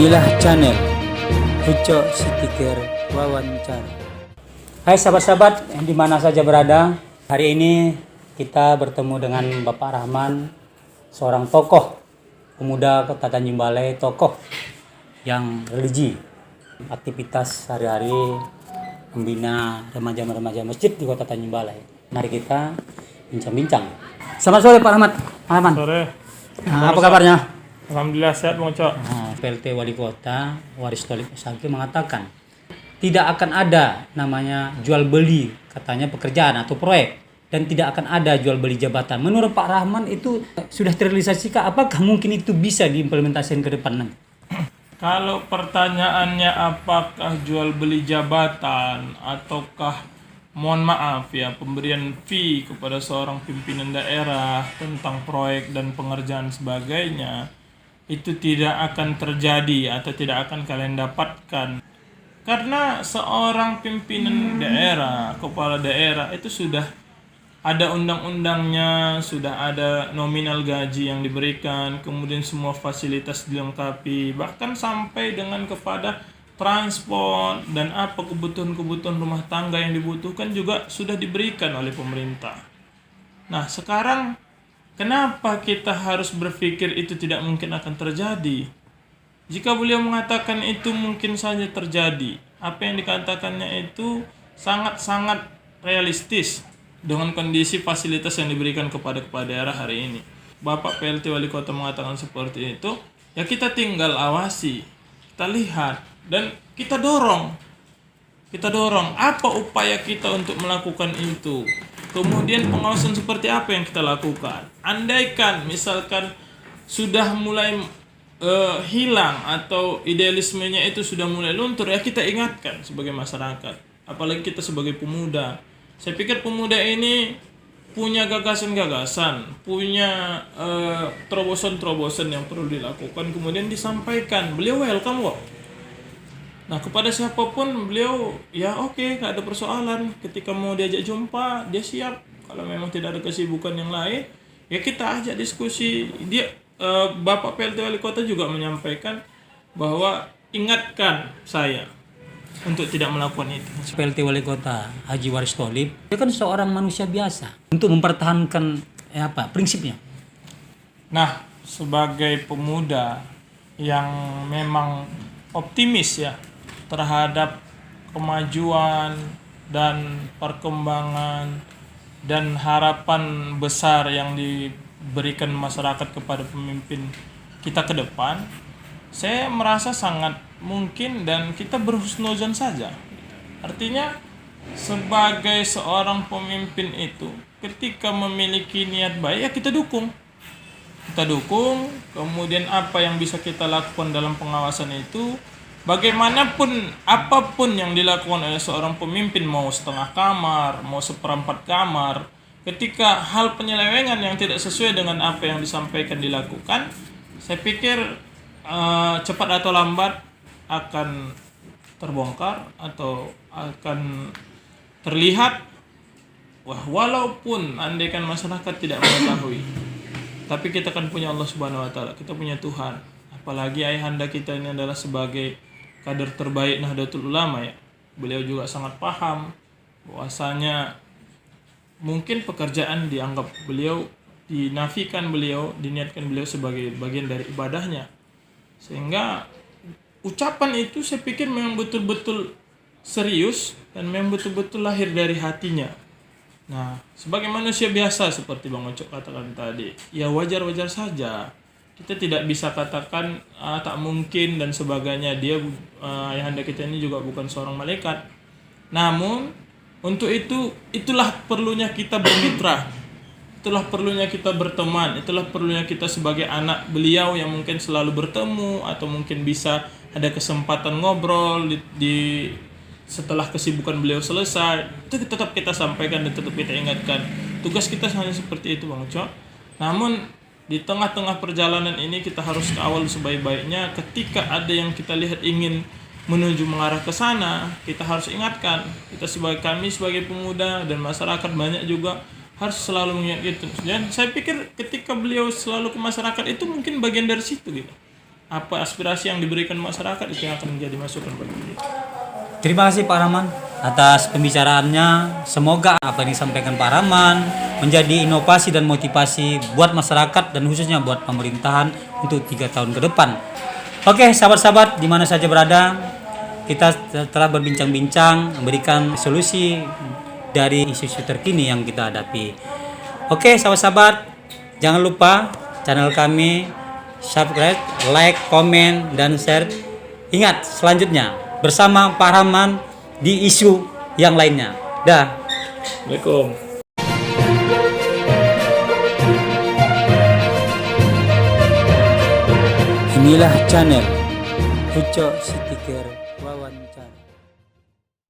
Inilah channel Uco Sitikir Wawancara. Hai sahabat-sahabat yang di mana saja berada. Hari ini kita bertemu dengan Bapak Rahman, seorang tokoh pemuda Kota Tanjung Balai, tokoh yang religi, aktivitas sehari-hari membina remaja-remaja masjid di Kota Tanjung Balai. Mari kita bincang-bincang. Selamat sore Pak Rahmat. Rahman. Sore. Nah, apa kabarnya? Alhamdulillah sehat Bang Cok. Nah, PLT Wali Kota Waris Tholib Saki mengatakan tidak akan ada namanya jual beli katanya pekerjaan atau proyek, dan tidak akan ada jual beli jabatan. Menurut Pak Rahman itu sudah terrealisasi kah? Apakah mungkin itu bisa diimplementasikan ke depan nanti? Kalau pertanyaannya apakah jual beli jabatan ataukah mohon maaf ya pemberian fee kepada seorang pimpinan daerah tentang proyek dan pengerjaan sebagainya, itu tidak akan terjadi atau tidak akan kalian dapatkan. Karena seorang pimpinan daerah, kepala daerah itu sudah ada undang-undangnya, sudah ada nominal gaji yang diberikan, kemudian semua fasilitas dilengkapi, bahkan sampai dengan kepada transport dan apa kebutuhan-kebutuhan rumah tangga yang dibutuhkan juga sudah diberikan oleh pemerintah. Nah, sekarang kenapa kita harus berpikir itu tidak mungkin akan terjadi? Jika beliau mengatakan itu mungkin saja terjadi, apa yang dikatakannya itu sangat-sangat realistis dengan kondisi fasilitas yang diberikan kepada daerah hari ini. Bapak PLT Wali Kota mengatakan seperti itu, ya kita tinggal awasi, kita lihat, dan kita dorong. Kita dorong apa upaya kita untuk melakukan itu. Kemudian pengawasan seperti apa yang kita lakukan. Andaikan misalkan sudah mulai hilang atau idealismenya itu sudah mulai luntur, ya kita ingatkan sebagai masyarakat. Apalagi kita sebagai pemuda. Saya pikir pemuda ini punya gagasan-gagasan, punya terobosan-terobosan yang perlu dilakukan, kemudian disampaikan. Beliau welcome kok. Nah, kepada siapapun beliau ya oke, gak ada persoalan. Ketika mau diajak jumpa, dia siap. Kalau memang tidak ada kesibukan yang lain, ya kita ajak diskusi. Dia Bapak PLT Wali Kota juga menyampaikan bahwa ingatkan saya untuk tidak melakukan itu. PLT Wali Kota Haji Waris Tholib, dia kan seorang manusia biasa untuk mempertahankan prinsipnya. Nah, sebagai pemuda yang memang optimis ya terhadap kemajuan dan perkembangan dan harapan besar yang diberikan masyarakat kepada pemimpin kita ke depan, saya merasa sangat mungkin dan kita berhusnuzon saja. Artinya sebagai seorang pemimpin itu ketika memiliki niat baik, ya kita dukung. Kita dukung, kemudian apa yang bisa kita lakukan dalam pengawasan itu, bagaimanapun apapun yang dilakukan oleh seorang pemimpin, mau setengah kamar, mau seperempat kamar, ketika hal penyelewengan yang tidak sesuai dengan apa yang disampaikan dilakukan, saya pikir cepat atau lambat akan terbongkar atau akan terlihat. Walaupun andaikan masyarakat tidak mengetahui, tapi kita kan punya Allah Subhanahu wa taala, kita punya Tuhan. Apalagi ayahanda kita ini adalah sebagai kader terbaik Nahdlatul Ulama ya. Beliau juga sangat paham bahwasanya mungkin pekerjaan dianggap beliau, dinafikan beliau, diniatkan beliau sebagai bagian dari ibadahnya. Sehingga ucapan itu saya pikir memang betul-betul serius dan memang betul-betul lahir dari hatinya. Nah, sebagai manusia biasa seperti Bang Ocok katakan tadi, ya wajar-wajar saja. Kita tidak bisa katakan tak mungkin dan sebagainya. Dia ayahanda kita ini juga bukan seorang malaikat. Namun untuk itulah perlunya kita bermitra. Itulah perlunya kita berteman. Itulah perlunya kita sebagai anak beliau yang mungkin selalu bertemu atau mungkin bisa ada kesempatan ngobrol di setelah kesibukan beliau selesai. Itu tetap kita sampaikan dan tetap kita ingatkan. Tugas kita hanya seperti itu Bang Cok. Namun di tengah-tengah perjalanan ini kita harus kawal sebaik-baiknya. Ketika ada yang kita lihat ingin menuju mengarah ke sana, kita harus ingatkan. Kami sebagai pemuda dan masyarakat banyak juga harus selalu mengingat gitu. Dan saya pikir ketika beliau selalu ke masyarakat itu mungkin bagian dari situ gitu. apa aspirasi yang diberikan masyarakat itu yang akan menjadi masukan bagi kita. Terima kasih Pak Rahman atas pembicaraannya. Semoga apa yang disampaikan Pak Rahman menjadi inovasi dan motivasi buat masyarakat dan khususnya buat pemerintahan untuk 3 tahun ke depan. Oke, sahabat-sahabat di mana saja berada, kita telah berbincang-bincang memberikan solusi dari isu-isu terkini yang kita hadapi. Oke, sahabat-sahabat, jangan lupa channel kami, subscribe, like, komen, dan share. Ingat, selanjutnya bersama Pak Rahman di isu yang lainnya. Dah. Assalamualaikum. Inilah channel Uco City.